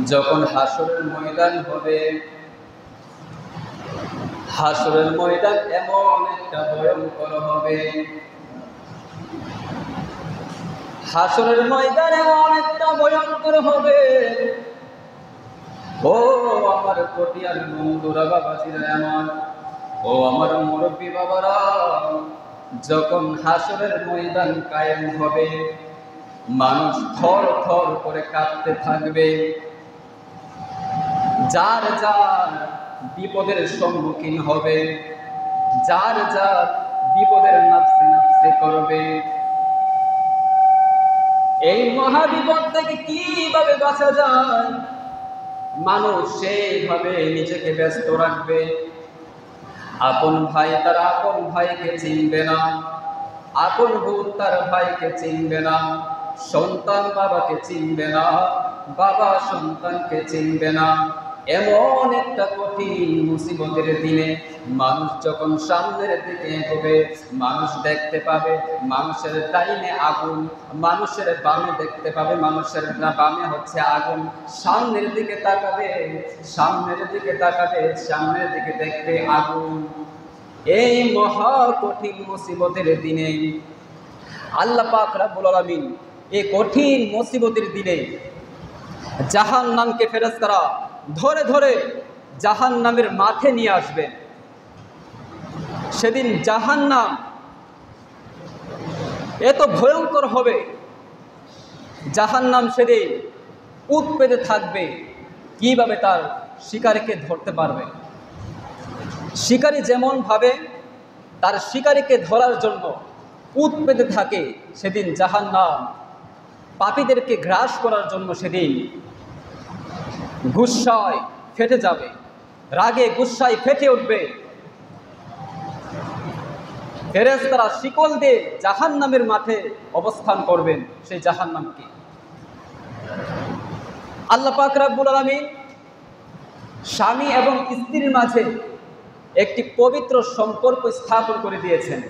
যখন হাসরের ময়দান হবে, হাসরের ময়দান এমন একটা ভয়ঙ্কর হবে, হাসরের ময়দান এমন একটা ভয়ঙ্কর হবে। ও আমার পটিয়ার বন্ধুরা, বাবাজিরা আমার, ও আমার মুরব্বী বাবারা, যখন হাসরের ময়দান কায়েম হবে, মানুষ থর থর করে কাঁপতে থাকবে। যার যার বিপদের সম্মুখীন হবে, যার যার বিপদের নাফসে নাফসে করবে। এই মহাবিপদ থেকে কিভাবে বাঁচা যায়, মানুষ সেইভাবে নিজেকে ব্যস্ত রাখবে। আপন ভাই তার আপন ভাইকে চিনবে না, আপন বোন তার ভাইকে চিনবে না, সন্তান বাবাকে চিনবে না, বাবা সন্তানকে চিনবে না। এমন একটা কঠিন মুসিবতের দিনে মানুষ যখন সামনের দিকে এগোবে, মানুষ দেখতে পাবে মানুষের ডাইনে আগুন, মানুষের বামে দেখতে পাবে মানুষের বামে হচ্ছে আগুন। সামনের দিকে তাকাবে, সামনের দিকে তাকাবে, সামনের দিকে দেখবে আগুন। এই মহা কঠিন মুসিবতের দিনে আল্লাহ পাক রব্বুল আলামিন এই কঠিন মুসিবতের দিনে জাহান্নামকে ফেরেশতারা ধরে ধরে জাহান্নামের মাঠে নিয়ে আসবেন। সেদিন জাহান্নাম এত ভয়ঙ্কর হবে, জাহান্নাম সেদিন উত পেতে থাকবে, কিভাবে তার শিকারীকে ধরতে পারবে। শিকারী যেমন ভাবে তার শিকারীকে ধরার জন্য উত পেতে থাকে, সেদিন জাহান্নাম পাপীদেরকে গ্রাস করার জন্য সেদিন গুসায় ফেটে যাবে, রাগে গুসায় ফেটে উঠবে। ফেরেশতারা শিকল দিয়ে জাহান্নামের মাঠে অবস্থান করবেন সেই জাহান্নামকে। আল্লাহ পাক রব্বুল আলামিন স্বামী এবং স্ত্রীর মাঝে একটি পবিত্র সম্পর্ক স্থাপন করে দিয়েছেন।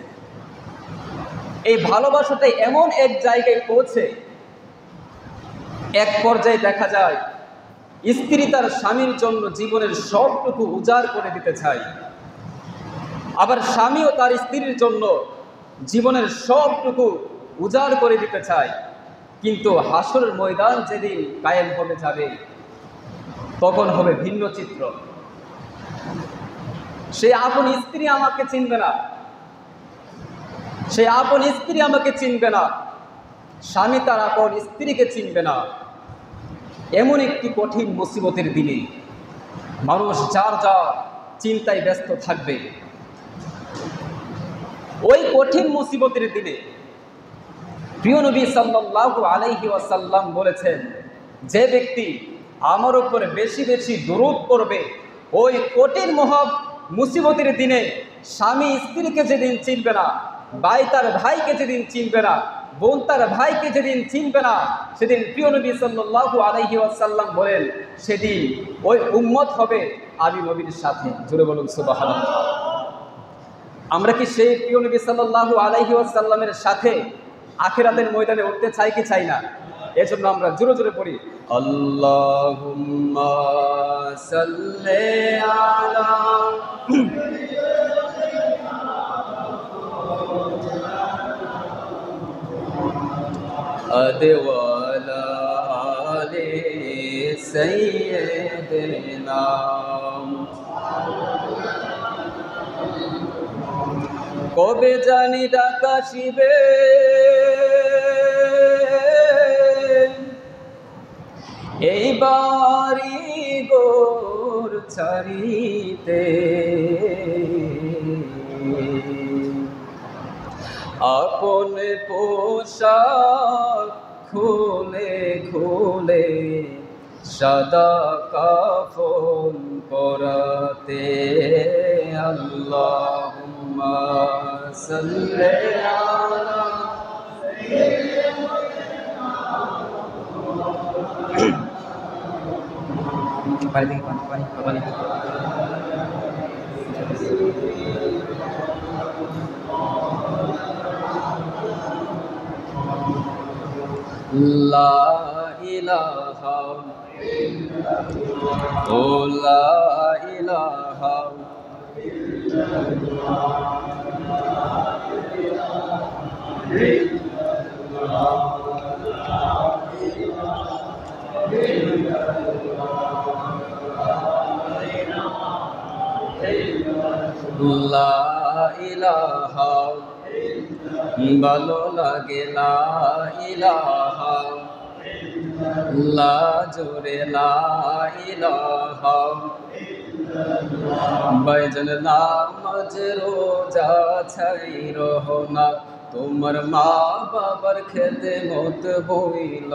এই ভালোবাসাটা এমন এক জায়গায় পৌঁছে, এক পর্যায়ে দেখা যায় স্ত্রী তার স্বামীর জন্য জীবনের সবটুকু উজাড় করে দিতে চায়, আবার স্বামীও তার স্ত্রীর জন্য জীবনের সবটুকু উজাড় করে দিতে চায়। কিন্তু হাসরের ময়দান যেদিন কায়েম হবে যাবে, তখন হবে ভিন্ন চিত্র। সে আপন স্ত্রী আমাকে চিনবে না, সে আপন স্ত্রী আমাকে চিনবে না, স্বামী তার আপন স্ত্রীকে চিনবে না। এমন একটি কঠিন মুসিবতের দিনে মানুষ যার যার চিন্তায় ব্যস্ত থাকবে। ওই কঠিন মুসিবতের দিনে প্রিয় নবী সাল্লাল্লাহু আলাইহি ওয়াসাল্লাম বলেছেন, যে ব্যক্তি আমার উপরে বেশি বেশি দুরূদ পড়বে, ওই কঠিন মহা মুসিবতের দিনে স্বামী স্ত্রীকে যেদিন চিনবে না, ভাই তার ভাইকে যেদিন চিনবে না, বোন তার ভাইকে যেদিন চিনবে না, সেদিন প্রিয় নবী সাল্লাল্লাহু আলাইহি ওয়াসাল্লাম বলেন, সেদিন ওই উম্মত হবে আমি নবীর সাথে। জোরে বলুন সুবহানাল্লাহ। আমরা কি সেই প্রিয় নবী সাল্লাল্লাহু আলাইহি ওয়াসাল্লামের সাথে আখিরাতের ময়দানে উঠতে চাই কি চাই না? এজন্য আমরা জোরে জোরে পড়ি, আল্লাহুম্মা সাল্লি আলা আদওয়ালা আলে সাইয়্যিদিনা। কবে জানি ডাকা শিবে এই বাড়ি গোর ছাড়িতে, আপন পোশাক খুলে খুলে সাদা কাফন পরাতে। আল্লাহুম্মা সাল্লি আলা পানি পানি পানি লা ইলাহা ও লা ইলাহা লা ইলাহা ভালো লাগে লা ইলাহা লা জোরে লা ইলাহা বাইজন নামাজ রোজা ছাইরহ না তোমার মা বাবার খেদমত বইল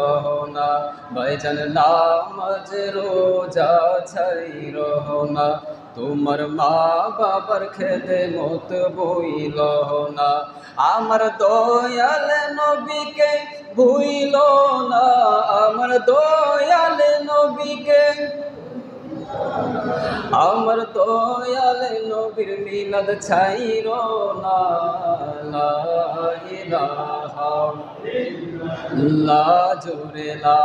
না বাইজন নামাজ রোজা ছাইরহ না তোমার মা বাবার খেদমত বইল না আমার দয়াল নবীকে ভুইল না আমার দয়াল নবীকে আমার দয়াল নবীর মিলাদ ছাইরো না লা ইলাহা লা জোরে লা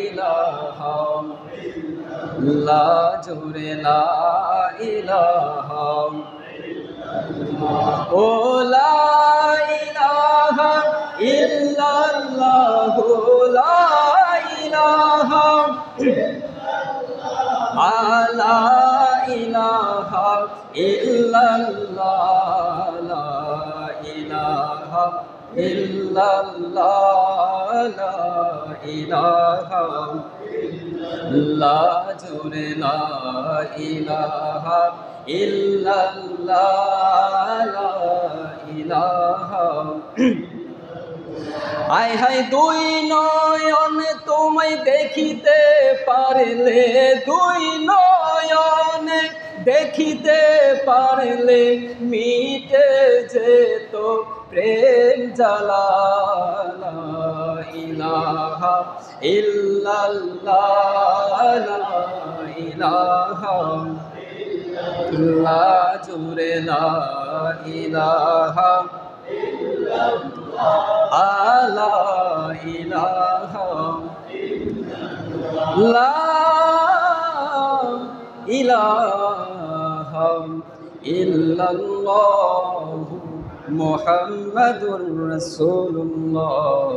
ইলাহা লা জোরে লা ইলাহা ও লা ইলাহা ইল্লাল্লাহু লা ইলাহা লা ইলাহা ইল্লাল্লাহ লা ইলাহা ইল্লাল্লাহ লা ইলাহা লা জোরে লা ইলাহা ইল্লাল্লাহ লা ইলাহা আয় হায় দুই নয়ন তোমায় দেখিতে পারলে দুই নয়ন দেখিতে পারলে মিটে যেত প্রেম জ্বালা লা ইলাহা ইল্লাল্লাহ লা ইলাহা লা জোরে লা ইলাহা লা ইলাহা লা ইলাহা ইল্লাল্লাহু মুহাম্মাদুর রাসূলুল্লাহ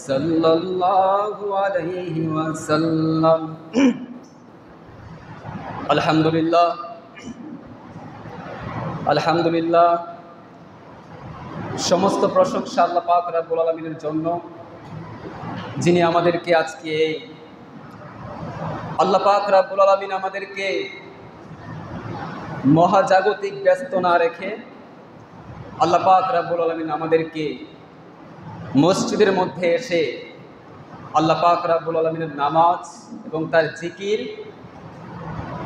সাল্লাল্লাহু আলাইহি ওয়াসাল্লাম। আলহামদুলিল্লাহ আলহামদুলিল্লাহ সমস্ত প্রশংসা আল্লাহ পাক রব্বুল আলামিনের জন্য, যিনি আমাদেরকে আজকে আল্লাহ পাক রব্বুল আলামিন আমাদেরকে মহাজাগতিক ব্যস্ত না রেখে আল্লাহ পাক রব্বুল আলামিন আমাদেরকে মসজিদের মধ্যে এসে আল্লাহ পাক রব্বুল আলামিনের নামাজ এবং তার জিকির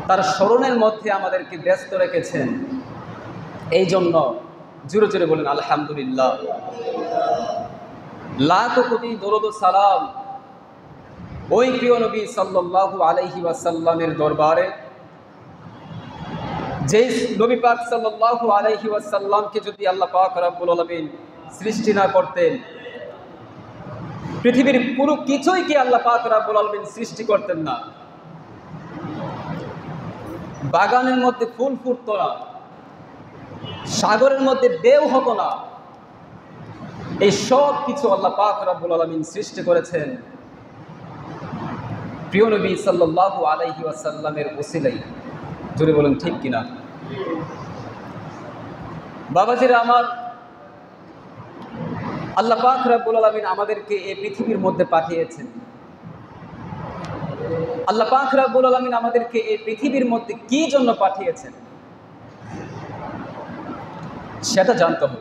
তার স্মরণের মধ্যে আমাদেরকে ব্যস্ত রেখেছেন। এই জন্য জোরে জোরে বলেন আলহামদুলিল্লাহ। লাখ কোটি দরুদ ও সালাম ওই প্রিয় নবী সাল্লাল্লাহু আলাইহি ওয়াসাল্লামের দরবারে, যে নবী পাক সাল্লাল্লাহু আলাইহি ওয়াসাল্লামকে যদি আল্লাহ পাক রব্বুল আলামিন সৃষ্টি না করতেন, পৃথিবীর পুরো কিছুই কি আল্লাহ পাক রব্বুল আলামিন সৃষ্টি করতেন না। বাগানের মধ্যে ফুল ফুটতো না, সাগরের মধ্যে ঢেউ হতো না, এই সব কিছু আল্লাহ পাক রব্বুল আলামিন সৃষ্টি করেছেন প্রিয় নবী সাল্লাল্লাহু আলাইহি ওয়াসাল্লামের ওসিলাই। জোরে বলেন ঠিক কিনা? বাবাজিরা আমার, আল্লাহ পাক রব্বুল আলামিন আমাদেরকে এই পৃথিবীর মধ্যে পাঠিয়েছেন। আল্লাহ পাক রব্বুল আলামিন আমাদেরকে এই পৃথিবীর মধ্যে কি জন্য পাঠিয়েছেন সেটা জানতে হবে।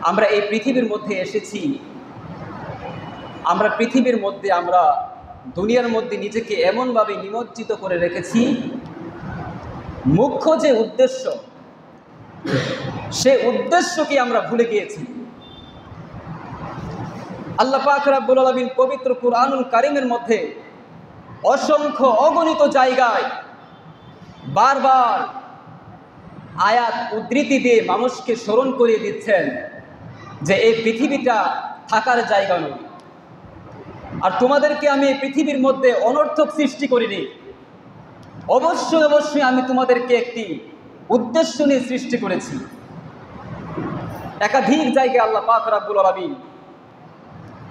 আমরা এই পৃথিবীর মধ্যে এসেছি, আমরা পৃথিবীর মধ্যে, আমরা দুনিয়ার মধ্যে নিজেকে এমনভাবে নিমজ্জিত করে রেখেছি, মুখ্য যে উদ্দেশ্য সে উদ্দেশ্যকে আমরা ভুলে গিয়েছি। আল্লাহ পাক রব্বুল আলামিন পবিত্র কুরআনুল কারীমের মধ্যে অসংখ্য অগণিত জায়গায় বারবার আয়াত উদ্ধৃতি দিয়ে মানুষকে স্মরণ করিয়ে দিচ্ছেন যে এই পৃথিবীটা থাকার জায়গা নয়, আর তোমাদেরকে আমি এই পৃথিবীর মধ্যে অনর্থক সৃষ্টি করিনি, অবশ্যই অবশ্যই আমি তোমাদেরকে একটি উদ্দেশ্য নিয়ে সৃষ্টি করেছি। একাধিক জায়গায় আল্লাহ পাক রব্বুল আলামিন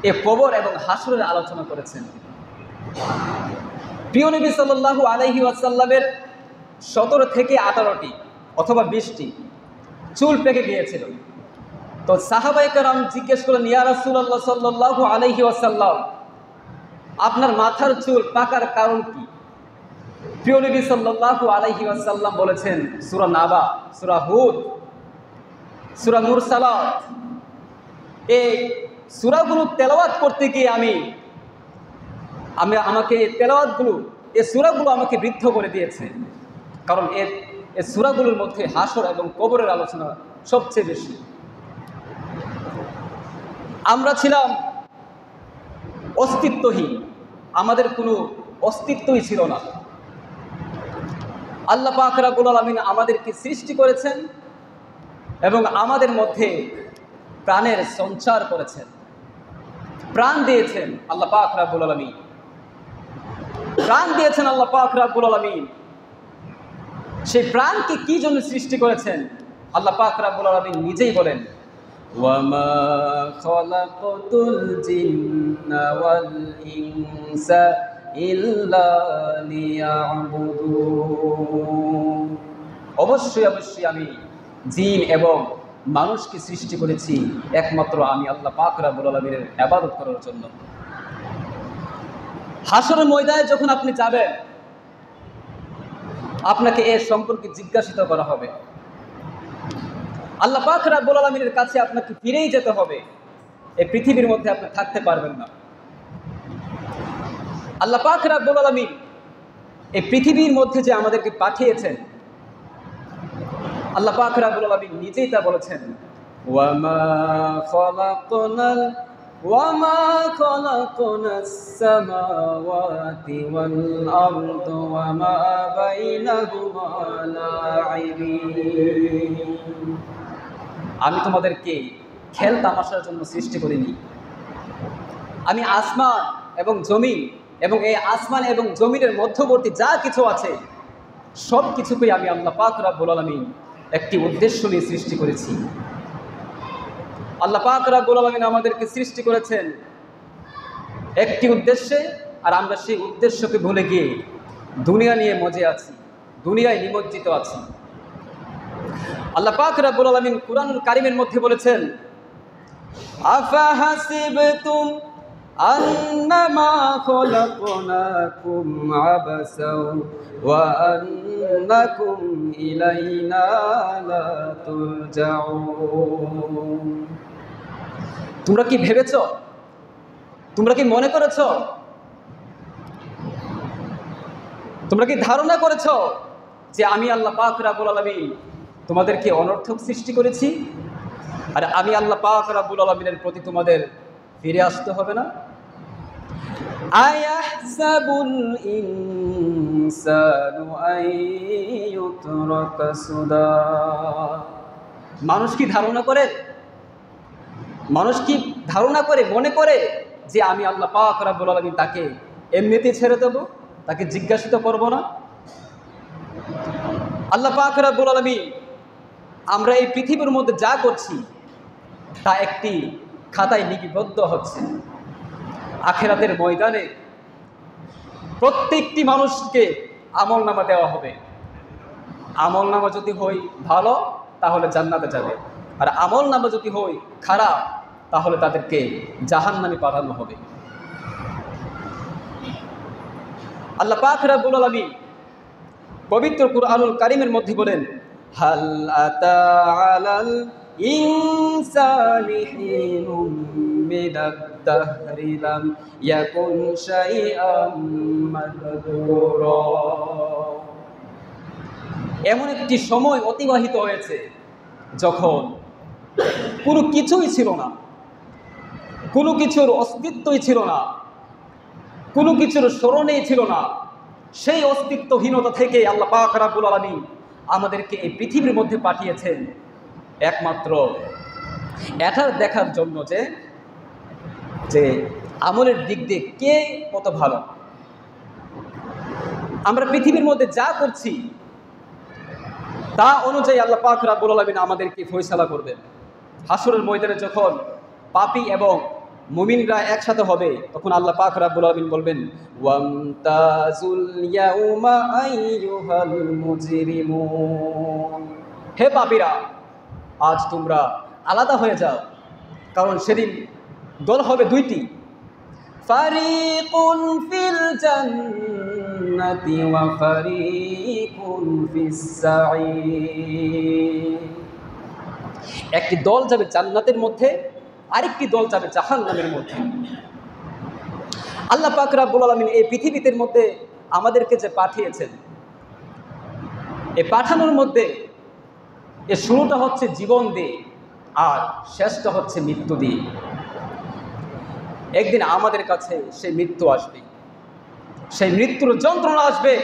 এ কবর এবং হাসরের আলোচনা করেছেন। প্রিয় নবী সাল্লাল্লাহু আলাইহি ওয়াসাল্লামের 17 থেকে 18টি অথবা 20টি চুল পেকে গিয়েছিল। তো সাহাবায়ে কেরাম জিজ্ঞেস করলেন, ইয়া রাসূলুল্লাহ সাল্লাল্লাহু আলাইহি ওয়াসাল্লাম, আপনার মাথার চুল পাকার কারণ কি? প্রিয় নবী সাল্লাল্লাহু আলাইহি ওয়াসাল্লাম বলেছেন, সূরা নাবা, সূরা হুদ, সূরা মুরসালাত, এই সূরাগুলো তেলাওয়াত করতে গিয়ে আমাকে তেলাওয়াতগুলো, এই সূরাগুলো আমাকে বৃদ্ধ করে দিয়েছে। কারণ এই সূরাগুলোর মধ্যে হাসর এবং কবরের আলোচনা সবচেয়ে বেশি। আমরা ছিলাম অস্তিত্বহীন, আমাদের কোনো অস্তিত্বই ছিল না। আল্লাহ পাক রব্বুল আলামিন আমাদেরকে সৃষ্টি করেছেন এবং আমাদের মধ্যে প্রাণের সঞ্চার করেছেন, প্রাণ দিয়েছেন আল্লাহ পাক রব্বুল আলামিন, প্রাণ দিয়েছেন আল্লাহ পাক রব্বুল আলামিন। সেই প্রাণকে কি জন্য সৃষ্টি করেছেন আল্লাহ পাক রব্বুল আলামিন নিজেই বলেন, ওয়ামা খালাকাতুল জিন্না ওয়াল ইনসা ইল্লা লিয়াবুদুন। অবশ্যই অবশ্যই আমি জিন এবং মানুষকে সৃষ্টি করেছি একমাত্র আমি আল্লাহ পাক রব্বুল আলামিনের ইবাদত করার জন্য। হাসরের ময়দানে যখন আপনি যাবেন, আপনাকে এর সম্পর্কে জিজ্ঞাসিত করা হবে। আল্লাহ পাক রব্বুল আলামিনের কাছে আপনাকে ফিরেই যেতে হবে, এই পৃথিবীর মধ্যে আপনি থাকতে পারবেন না। আল্লাহ পাক রব্বুল আলামিন এই পৃথিবীর মধ্যে যে আমাদেরকে পাঠিয়েছেন, আল্লাহ পাক রব্বুল আলামিন নিজেই তা বলেছেন, ওয়ামা খালাকনাস সামাওয়াতি ওয়াল আরদা ওয়ামা বাইনাহুমা লাঈবিন। আমি তোমাদেরকে খেল তামাশার জন্য সৃষ্টি করিনি। আমি আসমান এবং জমিন এবং এই আসমান এবং জমিনের মধ্যবর্তী যা কিছু আছে সব কিছুকেই আমি আল্লাহ পাক রব্বুল আলামিন একটি উদ্দেশ্য নিয়ে সৃষ্টি করেছি। আল্লাহ পাক রব্বুল আলামিন আমাদেরকে সৃষ্টি করেছেন একটি উদ্দেশ্যে, আর আমরা সেই উদ্দেশ্যকে ভুলে গিয়ে দুনিয়া নিয়ে মজে আছি, দুনিয়ায় নিমজ্জিত আছি। আল্লাহ পাক রব্বুল আলামিন কুরআনুল কারীমের মধ্যে বলেছেন, আফাহাসিবতুম আন্নামা খালাকনাকুম আবাসাও ওয়া আন্নাকুম ইলাইনা লা তুরজাউন। তোমরা কি ভেবেছো, তোমরা কি মনে করেছো, তোমরা কি ধারণা করেছো যে আমি আল্লাহ পাক রব্বুল আলামিন তোমাদেরকে অনর্থক সৃষ্টি করেছি আর আমি আল্লাহ পাক রব্বুল আলামিনের প্রতি তোমাদের ফিরে আসতে হবে না? আয়াহসাবুল ইনসানু আইয়ুতরাকা সুদা। মানুষ কি ধারণা করে, মনে করে যে আমি আল্লাহ পাক রব্বুল আলামিন তাকে এমনিতেই ছেড়ে দেব, তাকে জিজ্ঞাসিত করব না? আল্লাহ পাক রব্বুল আলামিন আমরা এই পৃথিবীর মধ্যে যা করছি তা একটি খাতায় লিপিবদ্ধ হচ্ছে। আখিরাতের ময়দানে প্রত্যেকটি মানুষকে আমলনামা দেওয়া হবে। আমলনামা যদি হয় ভালো তাহলে জান্নাতে যাবে, আর আমলনামা যদি হয় খারাপ তাহলে তাদেরকে জাহান্নামে পাঠানো হবে। আল্লাহ পাক রব্বুল আলামিন পবিত্র কুরআনুল কারীমের মধ্যে বলেন, হাল আতা আলাল ইনসানি হিনুম মিনাদ দাহরি লাম ইয়াকুন শাইআম মাযকুরা। এমন একটি সময় অতিবাহিত হয়েছে যখন কোনো কিছুই ছিল না, কোনো কিছুর অস্তিত্বই ছিল না, কোনো কিছুর স্মরণেই ছিল না। সেই অস্তিত্বহীনতা থেকে আল্লাহ পাক রব্বুল আলামিন আমাদেরকে এই পৃথিবীর মধ্যে পাঠিয়েছেন একমাত্র এটা দেখার জন্য যে আমলের দিক দিয়ে কে কত ভালো। আমরা পৃথিবীর মধ্যে যা করছি তা অনুযায়ী আল্লাহ পাক রব্বুল আলামিন আমাদেরকে ফয়সালা করবেন। হাসরের ময়দানে যখন পাপী এবং মুমিনরা একসাথে হবে, তখন আল্লাহ পাক রব্বুল আলামিন বলবেন, ওয়ামতাজুল ইয়াউমা আইয়ুহাল মুজরিমুন, হে পাপীরা, আজ তোমরা আলাদা হয়ে যাও, কারণ সেদিন দল হবে দুইটি, ফারিকুন ফিল জান্নাতি ওয়া ফারিকুন ফিস সাঈর। একটি দল যাবে জান্নাতের মধ্যে, আরেকটি দল যাবে জাহান্নামের মধ্যে। আল্লাহ পাক রব্বুল আলামিন এই পৃথিবীর মধ্যে আমাদেরকে যে পাঠিয়েছেন, এই পাঠানোর মধ্যে এর শুরুটা হচ্ছে জীবন দিয়ে, আর শেষটা হচ্ছে মৃত্যু দিয়ে। একদিন আমাদের কাছে সেই মৃত্যু আসবে, সেই মৃত্যুর যন্ত্রণা আসবে।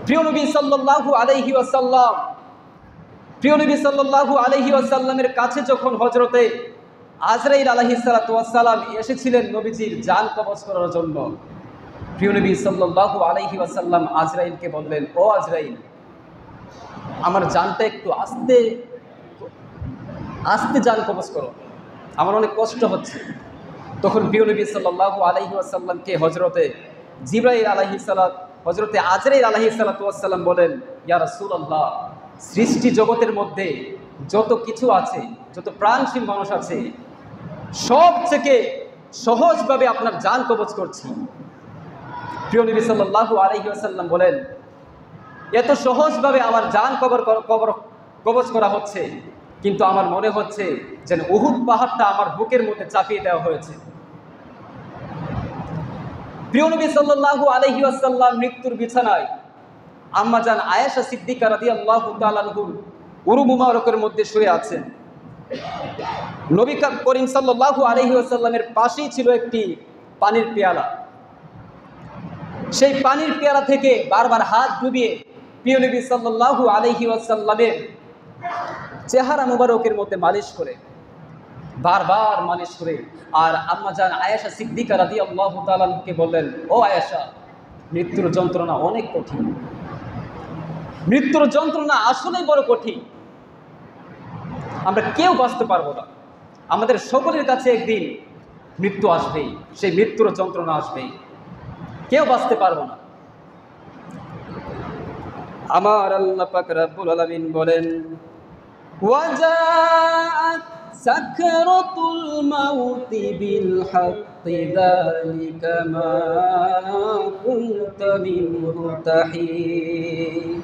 প্রিয় নবী সাল্লাল্লাহু আলাইহি ওয়াসাল্লাম, প্রিয় নবী সাল্লাল্লাহু আলাইহি ওয়াসাল্লামের কাছে যখন হযরতে আজরাইল আলাইহিস সালাতু ওয়াস সালাম এসেছিলেন নবীজির জান কবজ করার জন্য, প্রিয় নবী সাল্লাল্লাহু আলাইহি ওয়াসাল্লাম আজরাইলকে বললেন, ও আজরাইল, আমার জানটা একটু আস্তে আস্তে জান কবজ করো, আমার অনেক কষ্ট হচ্ছে। তখন প্রিয় নবী সাল্লাল্লাহু আলাইহি ওয়াসাল্লামকে হযরতে জিবরাইল আলাইহিস সালাত, হযরতে আজরাইল আলাইহিস সালাতু ওয়াস সালাম বলেন, ইয়া রাসূলুল্লাহ, সৃষ্টি জগতের মধ্যে যত কিছু আছে, যত প্রাণশীল মানুষ আছে, সবথেকে সহজভাবে আপনার জান কবজ করছি। প্রিয় নবী সাল্লাল্লাহু আলাইহি ওয়াসাল্লাম বলেন, এত সহজভাবে আমার জান কবজ করা হচ্ছে, কিন্তু আমার মনে হচ্ছে যেন উহুদ পাহাড়টা আমার বুকের মধ্যে চাপিয়ে দেওয়া হয়েছে। প্রিয় নবী সাল্লাল্লাহু আলাইহি ওয়াসাল্লাম মৃত্যুর বিছানায় আম্মা জান আয়েশা সিদ্দিকা রাদিয়াল্লাহু তাআলা আনহা উরু মুবারকের মধ্যে শুয়ে আছেন। নবী করিম সাল্লাল্লাহু আলাইহি ওয়াসাল্লামের পাশেই ছিল একটি পানির পেয়ালা। সেই পানির পেয়ালা থেকে বারবার হাত ডুবিয়ে প্রিয় নবী সাল্লাল্লাহু আলাইহি ওয়াসাল্লামের চেহারা মুবারকের মধ্যে মালিশ করে, বারবার মালিশ করে, আর আম্মা জান আয়েশা সিদ্দিকা রাদিয়াল্লাহু তাআলা আনহাকে বললেন, ও আয়েশা, মৃত্যুর যন্ত্রণা অনেক কঠিন, মৃত্যুর যন্ত্রণা আসলেই বড় কঠিন, আমরা কেউ বাঁচতে পারবো না, আমাদের সকলের কাছে একদিন মৃত্যু আসবেই, সেই মৃত্যুর যন্ত্রণা আসবেই, কেউ বাঁচতে পারবো না। আমার আল্লাহ পাক রব্বুল আলামিন বলেন, ওয়াজাআত সাকরাতুল মাউতি বিল হাক্কি যালিকা মা কুনতা মিনহু তাহিদ।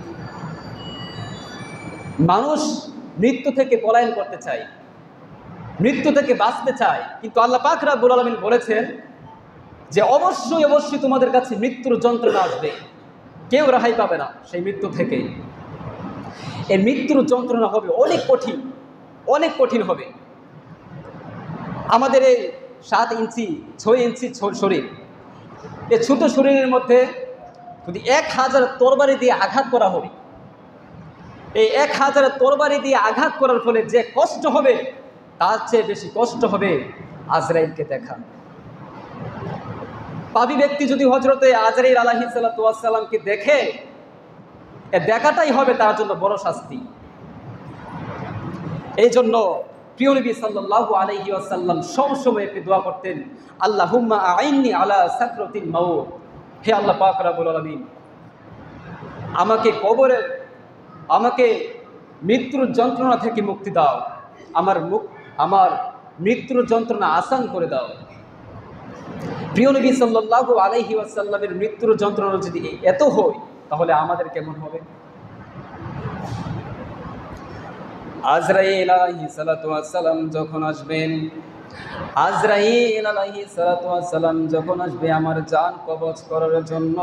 মানুষ মৃত্যু থেকে পলায়ন করতে চায়, মৃত্যু থেকে বাঁচতে চায়, কিন্তু আল্লাহ পাক রব্বুল আলামিন বলেছেন যে অবশ্যই অবশ্যই তোমাদের কাছে মৃত্যুর যন্ত্রণা আসবে, কেউ রেহাই পাবে না সেই মৃত্যু থেকে। এই মৃত্যুর যন্ত্রণা হবে অনেক কঠিন, অনেক কঠিন হবে। আমাদের এই 7 ইঞ্চি 6 ইঞ্চি শরীর, এই ছোট শরীরের মধ্যে যদি 1000 তরবারি দিয়ে আঘাত করা হবে, এই 1000 তরবারি দিয়ে আঘাত করার ফলে যে কষ্ট হবে, তার চেয়ে বেশি কষ্ট হবে আজরাইলকে দেখা। পাপী ব্যক্তি যদি হযরতে আজরাইল আলাইহিস সালাতু ওয়াস সালামকে দেখে, এ দেখাটাই হবে তার জন্য বড় শাস্তি। এই জন্য প্রিয় নবী সাল্লাল্লাহু আলাইহি ওয়াসাল্লাম সবসময় একটি দোয়া করতেন, আল্লাহুম্মা আইন্নি আলা সাকরাতিল মাউত, হে আল্লাহ পাক রব্বুল আলামিন, আমাকে মৃত্যুর যন্ত্রণা থেকে মুক্তি দাও, আমার মৃত্যুর যন্ত্রণা আসান করে দাও। প্রিয় নবী সাল্লাল্লাহু আলাইহি ওয়াসাল্লামের মৃত্যুর যন্ত্রণা যদি এত হয়, তাহলে আমাদের কেমন হবে? আজরাইল আলাইহিস সালাতু ওয়াস সালাম যখন আসবেন, আজরাইল আলাইহিস সালাতু ওয়াস সালাম যখন আসবে আমার জান কবজ করার জন্য,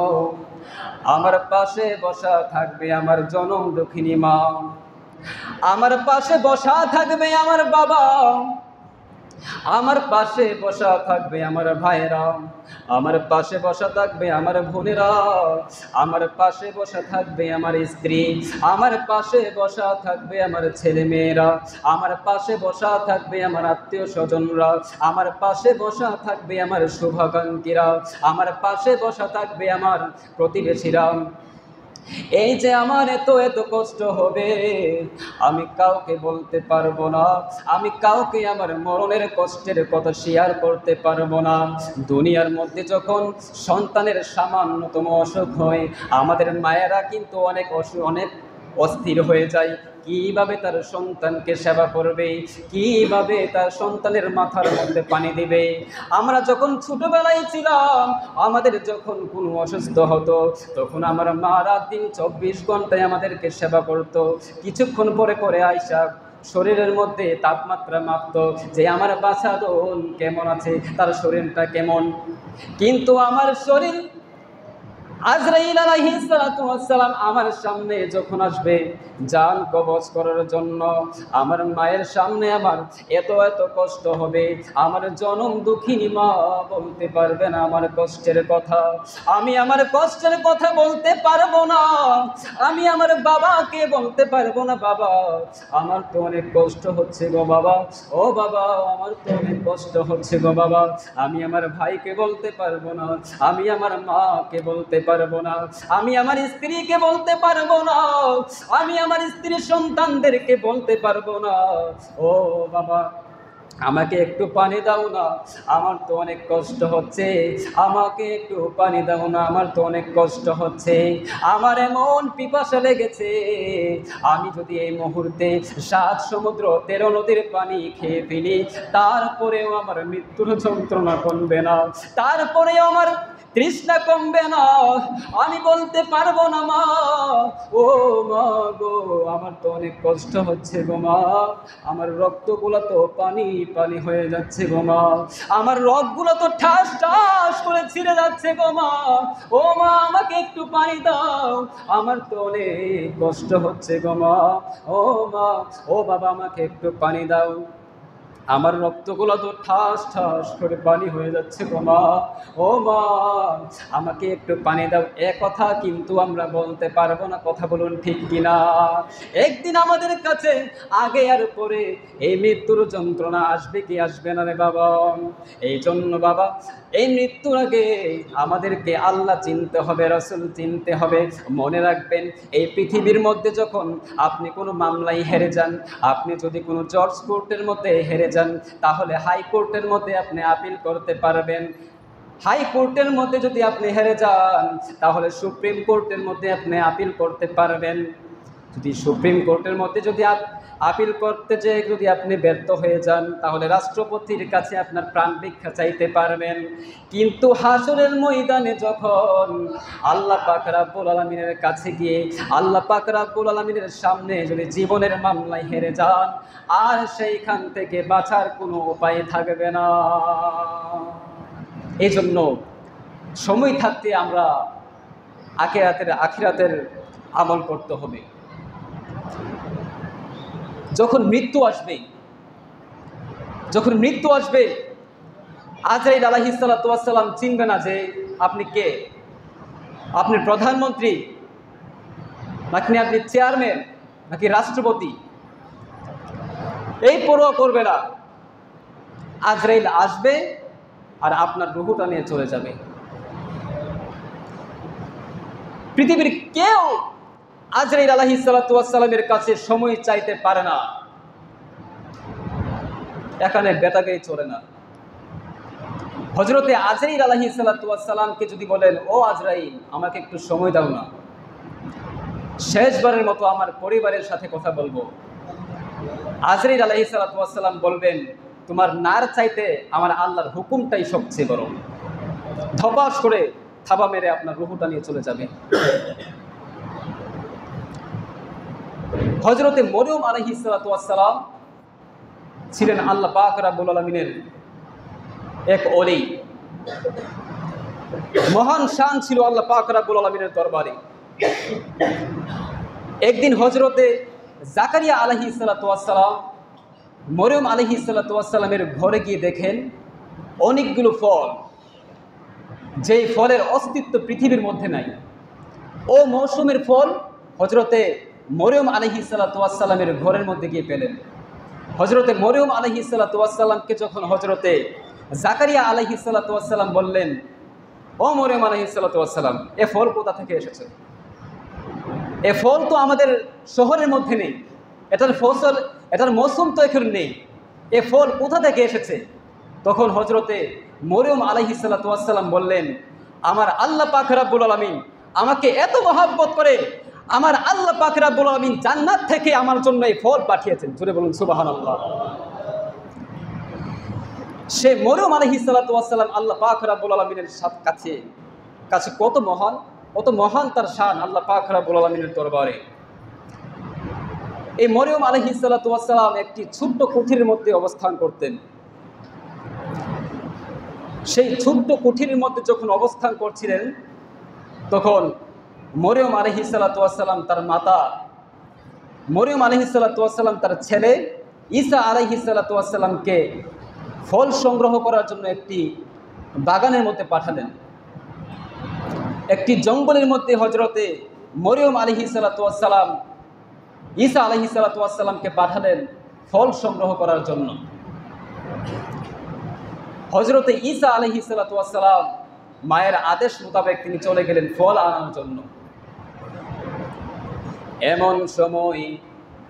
আমার পাশে বসা থাকবে আমার জনম দুঃখিনী মা, আমার পাশে বসা থাকবে আমার বাবা, আমার পাশে বসা থাকবে আমার ভাইয়েরা, আমার পাশে বসা থাকবে আমার বোনেরা, আমার পাশে বসা থাকবে আমার স্ত্রী, আমার পাশে বসা থাকবে আমার ছেলে মেয়েরা, আমার পাশে বসা থাকবে আমার আত্মীয় স্বজনরা, আমার পাশে বসা থাকবে আমার শুভাকাঙ্ক্ষীরা, আমার পাশে বসা থাকবে আমার প্রতিবেশীরা। এই যে আমার এত এত কষ্ট হবে, আমি কাউকে বলতে পারবো না, আমি কাউকে আমার মরণের কষ্টের কথা শেয়ার করতে পারবো না। দুনিয়ার মধ্যে যখন সন্তানের সামান্যতম অসুখ হয়, আমাদের মায়েরা কিন্তু অনেক অস্থির হয়ে যায়। কিভাবে তার সন্তানকে সেবা করবে, কিভাবে তার সন্তানের মাথার মধ্যে পানি দিবে। আমরা যখন ছোটবেলায় ছিলাম, আমাদের যখন কোনো অসুস্থ হতো, তখন আমার মা রাত দিন 24 ঘন্টায় আমাদেরকে সেবা করতো। কিছুক্ষণ পরে পরে আয়সা শরীরের মধ্যে তাপমাত্রা মাপতো যে আমার বাচ্চাদন কেমন আছে, তার শরীরটা কেমন। কিন্তু আমার শরীর, আজরাইল আলাইহিস সালাতু ওয়াস সালাম আমার সামনে যখন আসবে জান কবজ করার জন্য, আমার মায়ের সামনে আমার এত এত কষ্ট হবে, আমার জনম দুঃখিনী মা বলতে পারবে না আমার কষ্টের কথা। আমি আমার কষ্টের কথা বলতে পারবো না, আমি আমার বাবাকে বলতে পারবো না, বাবা আমার তো অনেক কষ্ট হচ্ছে গো বাবা, ও বাবা আমার তো অনেক কষ্ট হচ্ছে গো বাবা। আমি আমার ভাইকে বলতে পারবো না, আমি আমার মাকে বলতে পারবো না, আমি আমার স্ত্রীকে বলতে পারবো না, আমি আমার স্ত্রীর সন্তানদেরকে বলতে পারবো না, ও বাবা আমাকে একটু পানি দাও না, আমার তো অনেক কষ্ট হচ্ছে, আমাকে একটু পানি দাও না, আমার তো অনেক কষ্ট হচ্ছে, আমার এমন পিপাসা লেগেছে, আমি যদি এই মুহূর্তে 7 সমুদ্র 13 নদীর পানি খেয়ে ফেলি, তারপরেও আমার মৃত্যুর যন্ত্রণা কমবে না, তারপরেও আমার তৃষ্ণা কমবে না, আমি বলতে পারবো না মা, ও মা গো আমার তো অনেক কষ্ট হচ্ছে গো মা, আমার রক্তগুলো তো পানি পানি হয়ে যাচ্ছে গো মা, আমার রগগুলো তো ঠাস ঠাস করে ছিঁড়ে যাচ্ছে গো মা, ও মা আমাকে একটু পানি দাও, আমার তো অনেক কষ্ট হচ্ছে গো মা, ও মা, ও বাবা আমাকে একটু পানি দাও, আমার রক্তগুলো তো ঠাস ঠাস করে পানি হয়ে যাচ্ছে গো মা, ও মা আমাকে একটু পানি দাও। এ কথা কিন্তু আমরা বলতে পারবো না, কথা বলুন ঠিক কিনা? একদিন আমাদের কাছে আগে আর পরে এই মৃত্যুর যন্ত্রণা আসবে কি আসবে না রে বাবা? এই জন্য বাবা এই মৃত্যুর আগে আমাদেরকে আল্লাহ চিনতে হবে, রাসূল চিনতে হবে। মনে রাখবেন এই পৃথিবীর মধ্যে যখন আপনি কোনো মামলায় হেরে যান, আপনি যদি কোনো জজ কোর্টের মধ্যে হেরে যান, তাহলে হাইকোর্টের মধ্যে আপনি আপিল করতে পারবেন। হাইকোর্টের মধ্যে যদি আপনি হেরে যান, তাহলে সুপ্রিম কোর্টের মধ্যে আপনি আপিল করতে পারবেন। যদি সুপ্রিম কোর্টের মধ্যে যদি আপিল করতে যেয়ে যদি আপনি ব্যর্থ হয়ে যান, তাহলে রাষ্ট্রপতির কাছে আপনার প্রাণ ভিক্ষা চাইতে পারবেন। কিন্তু হাসরের ময়দানে যখন আল্লাহ পাক রব্বুল আলামিনের কাছে গিয়ে আল্লাহ পাক রব্বুল আলামিনের সামনে যদি জীবনের মামলায় হেরে যান, আর সেইখান থেকে বাঁচার কোনো উপায় থাকবে না। এই জন্য সময় থাকতে আমরা আখিরাতের আমল করতে হবে। যখন মৃত্যু আসবে, আজরাইল আলাইহিস সালাতু ওয়াস সালাম চিনবে না যে আপনি কে, আপনি প্রধানমন্ত্রী নাকি আপনি চেয়ারম্যান নাকি রাষ্ট্রপতি, এই পরোয়া করবে না। আজরাইল আসবে আর আপনার রূহটা নিয়ে চলে যাবে। পৃথিবীর কেউ আজরাইল আলাইহিস সালাতু ওয়াস সালামের কাছে সময় চাইতে পারে না, এখানে বেতাগিরি চলে না। হযরতে আজরাইল আলাইহিস সালাতু ওয়াস সালামকে যদি বলেন, ও আজরাইল আমাকে একটু সময় দাও না, শেষবারের মতো আমার পরিবারের সাথে কথা বলবো, আজরাইল আলাইহিস সালাতু ওয়াস সালাম বলবেন, তোমার নার চাইতে আমার আল্লাহর হুকুমটাই সবচেয়ে বড়। ধপাস করে থাবা মেরে আপনার রূহটা নিয়ে চলে যাবে। হযরতে মরিয়ম আলাইহিস সালাতু ওয়াস সালাম ছিলেন আল্লাহ পাক রব্বুল আলামিনের এক ওলি, মহান শান ছিল আল্লাহ পাক রব্বুল আলামিনের দরবারে। একদিন হযরতে জাকারিয়া আলাইহিস সালাতু ওয়াস সালাম মরিয়ম আলাইহিস সালাতু ওয়াস সালামের ঘরে গিয়ে দেখেন অনেকগুলো ফল, যেই ফলের অস্তিত্ব পৃথিবীর মধ্যে নাই। ও মৌসুমের ফল হজরতে মরিয়ম আলাইহিস সালাতু ওয়াস সালামের ঘরের মধ্যে গিয়ে পেলেন। হজরতে মরিয়ম আলাইহিস সালাতু ওয়াস সালামকে যখন হজরতে জাকারিয়া আলাইহিস সালাতু ওয়াস সালাম বললেন, ও মরিয়ম আলাইহিস সালাতু ওয়াস সালাম, এ ফল কোথা থেকে এসেছে? এ ফল তো আমাদের শহরের মধ্যে নেই, এটার মৌসুম তো এখন নেই, এ ফল কোথা থেকে এসেছে? তখন হজরতে মরিয়ম আলাইহিস সালাতু ওয়াস সালাম বললেন, আমার আল্লাহ পাক রব্বুল আলামিন আমাকে এত মহব্বত করে, আমার আল্লাহ পাক রব্বুল আলামিন জান্নাত থেকে আমার জন্য এই ফল পাঠিয়েছেন। জোরে বলুন সুবহানাল্লাহ। সে মরিয়ম আলাইহিস সালাতু ওয়াস সালাম আল্লাহ পাক রব্বুল আলামিনের কাছে কত মহান তার শান আল্লাহ পাক রব্বুল আলামিনের দরবারে। এই মরিয়ম আলাইহিস সালাতু ওয়াস সালাম একটি ছোট্ট কুঠিরের মধ্যে অবস্থান করতেন। সেই ছোট্ট কুঠিরের মধ্যে যখন অবস্থান করছিলেন, তখন মরিয়ম আলাইহিস সালাতু ওয়াস সালাম তার মাতা, মরিয়ম আলাইহিস সালাতু ওয়াস সালাম তার ছেলে ঈসা আলাইহিস সালাতু ওয়াস সালামকে ফল সংগ্রহ করার জন্য একটি বাগানের মধ্যে পাঠালেন। একটি জঙ্গলের মধ্যে হজরতে মরিয়ম আলাইহিস সালাতু ওয়াস সালাম ঈসা আলাইহিস সালাতু ওয়াস সালামকে পাঠালেন ফল সংগ্রহ করার জন্য। হজরতে ঈসা আলাইহিস সালাতু ওয়াস সালাম মায়ের আদেশ মোতাবেক তিনি চলে গেলেন ফল আনার জন্য। এমন সময়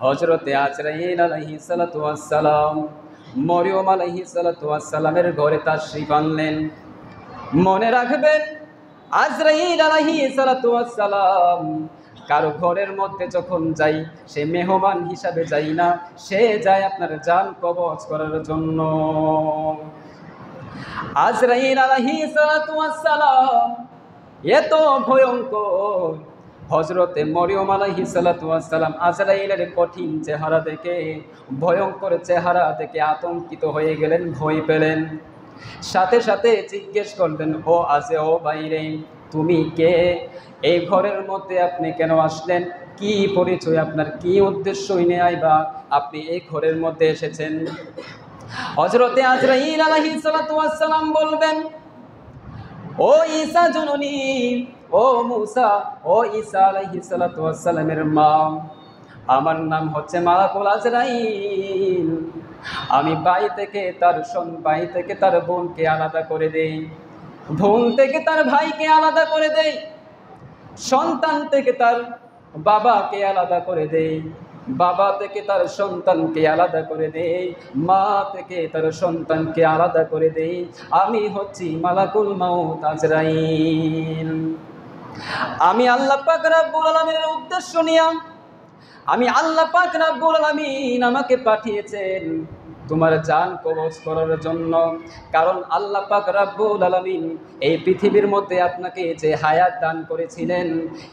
হজরতে আজরাইল আলাইহিস সালাতু ওয়াস সালাম মরিয়ম আলাইহিস সালাতু ওয়াস সালামের ঘরে তাশরীফ আনলেন। মনে রাখবেন, আজরাইল আলাইহিস সালাতু ওয়াস সালাম কারো ঘরের মধ্যে যখন যাই, সে মেহমান হিসাবে যাই না, সে যায় আপনার জান কবজ করার জন্য। আজরাইল আলাইহিস সালাতু ওয়াস সালাম এত ভয়ঙ্কর, হজরতে মরিয়ম আলাইহিস সালাতু ওয়াস সালাম আজরাইলের কঠিন চেহারা দেখে, ভয়ঙ্কর চেহারা দেখে আতঙ্কিত হয়ে গেলেন, ভয় পেলেন। সাথে সাথে জিজ্ঞেস করলেন, ও বাইরে, তুমি কে? এই ঘরের মধ্যে আপনি কেন আসলেন? কি পরিচয় আপনার? কি উদ্দেশ্য নিয়ে আইবা আপনি এই ঘরের মধ্যে এসেছেন? হযরতে আজরাইল আলাইহিস সালাতু ওয়াস সালাম বলবেন, ও ঈসা জননী, ও মুসা, ও ঈসা আলাইহিস সালাতু ওয়াস সালামের মা, আমার নাম হচ্ছে মালাকুল আজরাইল। আমি ভাই থেকে তার বোনকে আলাদা করে দেই, বোন থেকে তার ভাইকে আলাদা করে দেই, সন্তান থেকে তার বাবাকে আলাদা করে দেই, বাবা থেকে তার সন্তানকে আলাদা করে দেই, মা থেকে তার সন্তানকে আলাদা করে দেই। আমি হচ্ছি মালাকুল মাউত আজরাইল। আমি আল্লাহ পাক রব্বুল আলামিনের উদ্দেশ্য নিয়ে, আমি আল্লাহ পাক রব্বুল আলামিন আমাকে পাঠিয়েছেন তোমার জান কবজ করার জন্য। কারণ আল্লাহ পাক রব্বুল আলামিন এই পৃথিবীর মধ্যে আপনাকে যে হায়াত দান করেছিলেন,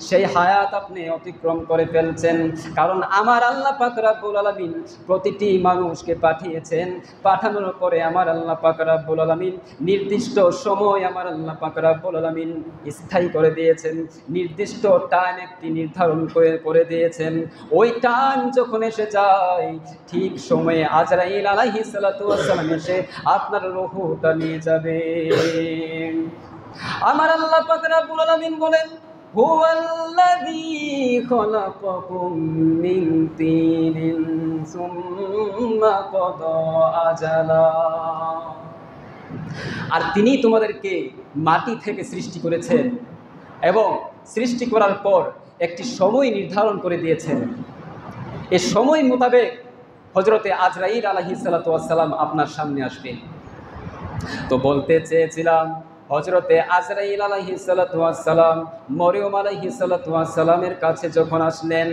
সেই হায়াত আপনি অতিক্রম করে ফেলছেন। কারণ আমার আল্লাহ পাক রব্বুল আলামিন প্রতিটি মানুষকে পাঠিয়েছেন, পাঠানোর পরে আমার আল্লাহ পাক রব্বুল আলামিন নির্দিষ্ট সময় আমার আল্লাহ পাক রব্বুল আলামিন স্থায়ী করে দিয়েছেন, নির্দিষ্ট টাইম একটি নির্ধারণ করে দিয়েছেন। ওই টাইম যখন এসে যায়, ঠিক সময়ে আজরাইল আলাইহিস সালাতু ওয়াস সালাম এসে আপনার রূহটা নিয়ে যাবে। আমার আল্লাহ পাক রব্বুল আলামিন বলেন, হুয়াল্লাযী খালাকাকুম মিন তিনিন সুম্মা কাদা আজালা। আর তিনি তোমাদেরকে মাটি থেকে সৃষ্টি করেছেন এবং সৃষ্টি করার পর একটি সময় নির্ধারণ করে দিয়েছেন। এই সময় মোতাবেক হযরতে আজরাইল আলাইহিস সালাতু ওয়াস সালাম আপনার সামনে আসবেন। তো বলতে চেয়েছিলাম, হযরতে আজরাইল আলাইহিস সালাতু ওয়াস সালাম মরিয়ম আলাইহিস সালাতু ওয়াস সালামের কাছে যখন আসলেন,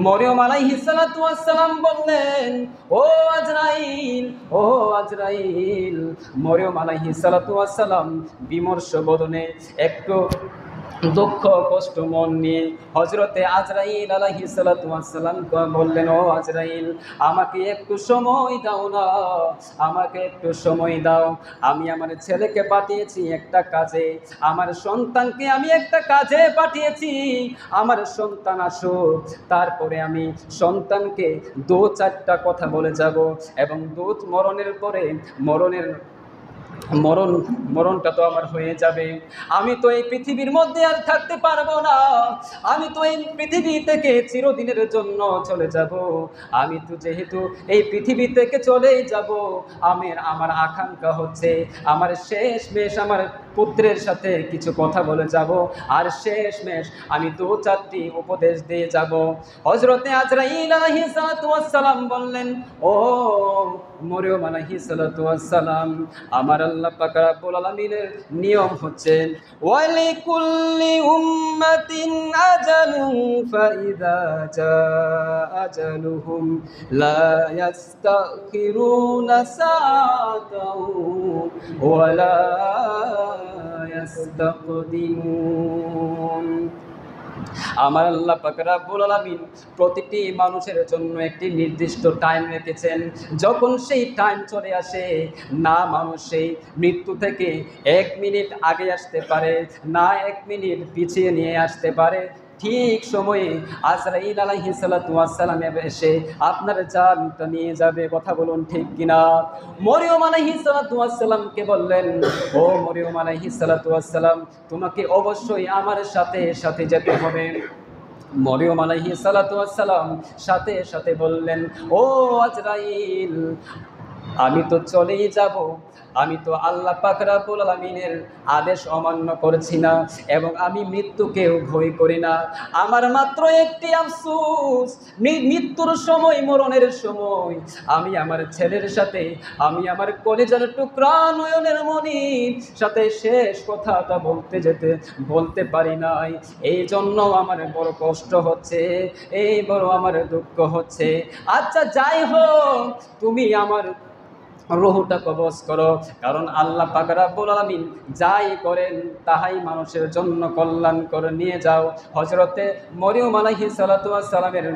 মরিয়ম আলাইহিস সালাতু ওয়াস সালাম বললেন, ও আজরাইল, ও আজরাইল। মরিয়ম আলাইহিস সালাতু ওয়াস সালাম বিমর্ষ বদনে একটু দুঃখ কষ্ট মন নিয়ে হযরতে আজরাইল আলাইহিস সালাতু ওয়াস সালাম বললেন, ও আজরাইল, আমাকে একটু সময় দাও না, আমাকে একটু সময় দাও। আমি আমার ছেলেকে পাঠিয়েছি একটা কাজে, আমার সন্তানকে আমি একটা কাজে পাঠিয়েছি। আমার সন্তান আসুক, তারপরে আমি সন্তানকে দু চারটা কথা বলে যাব, এবং মরণের পরে মরণটা তো আমার হয়ে যাবে। আমি তো এই পৃথিবীর মধ্যে আর থাকতে পারবো না, আমি তো এই পৃথিবী থেকে চিরদিনের জন্য চলে যাব। আমি তো যেহেতু এই পৃথিবী থেকে চলেই যাব, আমার আকাঙ্ক্ষা হচ্ছে আমার শেষমেশ আমার পুত্রের সাথে কিছু কথা বলে যাব, আর শেষমেশ আমি দু চারটি উপদেশ দিয়ে যাব। হযরতে আজরাইল আলাইহিস সালাতু ওয়াস সালাম বললেন, ও মরিয়ম আলাইহিস সালাতু ওয়াস সালাম, আমার আল্লাহ পাক রব্বুল আলামিনের নিয়ম হচ্ছে, ওয়ালিকুল্লি উম্মাতিন আজালুন ফাইযা জাআ আজালুহুম লা ইস্তাখিরুনা সাআতাও ওয়া লা ইস্তাকদিমুন। আমার আল্লাহ পাক রব্বুল আলামিন প্রতিটি মানুষের জন্য একটি নির্দিষ্ট টাইম রেখেছেন। যখন সেই টাইম চলে আসে, না মানুষ সেই মৃত্যু থেকে 1 মিনিট আগে আসতে পারে, না 1 মিনিট পিছিয়ে নিয়ে আসতে পারে। ঠিক সময়ে আজরাইল আলাইহিস সালাতু ওয়াস সালাম এসে আপনার জানটা নিয়ে যাবে। কথা বলুন ঠিক কিনা? মরিয়ম আলাইহিস সালাতু ওয়াস সালামকে বললেন, ও মরিয়ম আলাইহিস সালাতু ওয়াস সালাম, তোমাকে অবশ্যই আমার সাথে সাথে যেতে হবে। মরিয়ম আলাইহিস সালাতু ওয়াস সালাম সাথে সাথে বললেন, ও আজরাইল, আমি তো চলেই যাব, আমি তো আল্লাহ পাক রব্বুল আলামিনের আদেশ অমান্য করছি না, এবং আমি মৃত্যুকেও ভয় করি না। আমার মাত্র একটি আফসোস, মৃত্যুর সময়, মরণের সময় আমি আমার ছেলের সাথে, আমি আমার কলিজার টুকরা নয়নের মনির সাথে শেষ কথাটা বলতে পারি নাই। এই জন্য আমার বড় কষ্ট হচ্ছে, এই বড় আমার দুঃখ হচ্ছে। আচ্ছা যাই হোক, তুমি আমার রূহটা কবজ করো, কারণ আল্লাহ পাক রব্বুল আলামিন যাই করেন তাহাই মানুষের জন্য কল্যাণকর। নিয়ে যাও। হযরতে মরিয়ম আলাইহিস সালাতু ওয়াস সালামের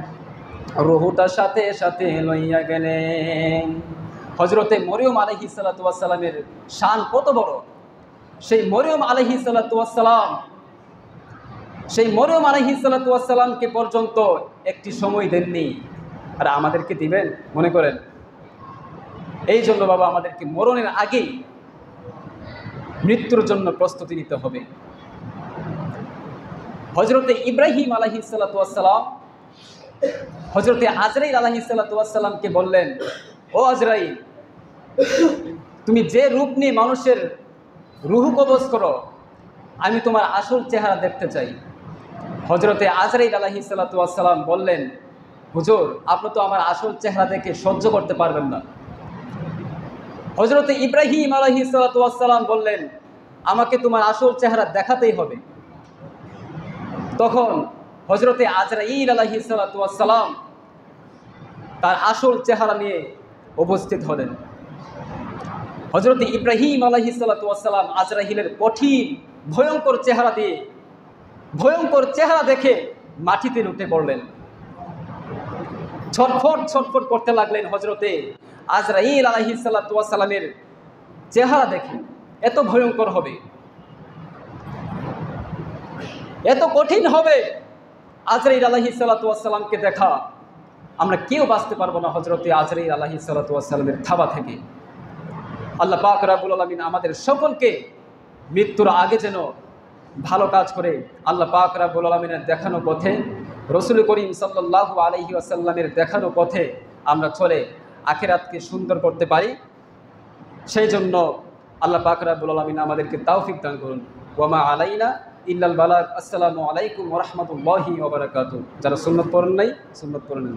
রূহটা সাথে সাথে লইয়া গেলেন। হযরতে মরিয়ম আলাইহিস সালাতু ওয়াস সালামের শান কত বড়! সেই মরিয়ম আলাইহিস সালাতু ওয়াস সালামকে পর্যন্ত একটি সময় দেননি, আর আমাদেরকে দিবেন মনে করেন? এই জন্য বাবা, আমাদেরকে মরণের আগেই মৃত্যুর জন্য প্রস্তুতি নিতে হবে। হযরতে ইব্রাহিম আলাইহিস সালাতু ওয়াস সালাম হযরতে আজরাইল আলাইহিস সালাতু ওয়াস সালামকে বললেন, ও আজরাইল, তুমি যে রূপ নিয়ে মানুষের রূহ কবজ করো, আমি তোমার আসল চেহারা দেখতে চাই। হযরতে আজরাইল আলাইহিস সালাতু ওয়াস সালাম বললেন, হুজুর, আপনি তো আমার আসল চেহারা দেখে সহ্য করতে পারবেন না। হযরতে ইব্রাহিম আলাইহিস সালাতু ওয়াস সালাম বললেন, আমাকে তোমার আসল চেহারা দেখাতেই হবে। তখন হযরতে আজরাইল আলাইহিস সালাতু ওয়াস সালাম তার আসল চেহারা নিয়ে উপস্থিত হলেন। হযরতে ইব্রাহিম আলাইহিস সালাতু ওয়াস সালাম আজরাইলের কঠিন ভয়ঙ্কর চেহারা দেখে মাটিতে লুটে পড়লেন, ছটফট করতে লাগলেন। হযরতে আজরাইল আলাইহিস সালাতু ওয়াস সালামের চেহারা দেখে এত ভয়ঙ্কর হবে, এত কঠিন হবে, আজরাইল আলাইহিস সালাতু ওয়াস সালামকে দেখা আমরা কেউ বাঁচতে পারবো না হযরতে আজরাইল আলাইহিস সালাতু ওয়াস সালামের থাবা থেকে। আল্লাহ পাক রব্বুল আলামিন আমাদের সকলকে মৃত্যুর আগে যেন ভালো কাজ করে আল্লাহ পাক রব্বুল আলামিনের দেখানো পথে, রাসূল করিম সাল্লাল্লাহু আলাইহি ওয়াসাল্লামের দেখানো পথে আমরা চলে আখিরাতকে সুন্দর করতে পারি। সেই জন্য আল্লাহ পাক রব্বুল আলামিন আমাদেরকে তৌফিক দান করুন। ওয়া মা আলাইনা ইল্লাল বালাগ। আসসালামু আলাইকুম ওয়া রাহমাতুল্লাহি ওয়া বারাকাতুহু। যারা সুন্নাত পড়েন নাই, সুন্নাত পড়ে নেন।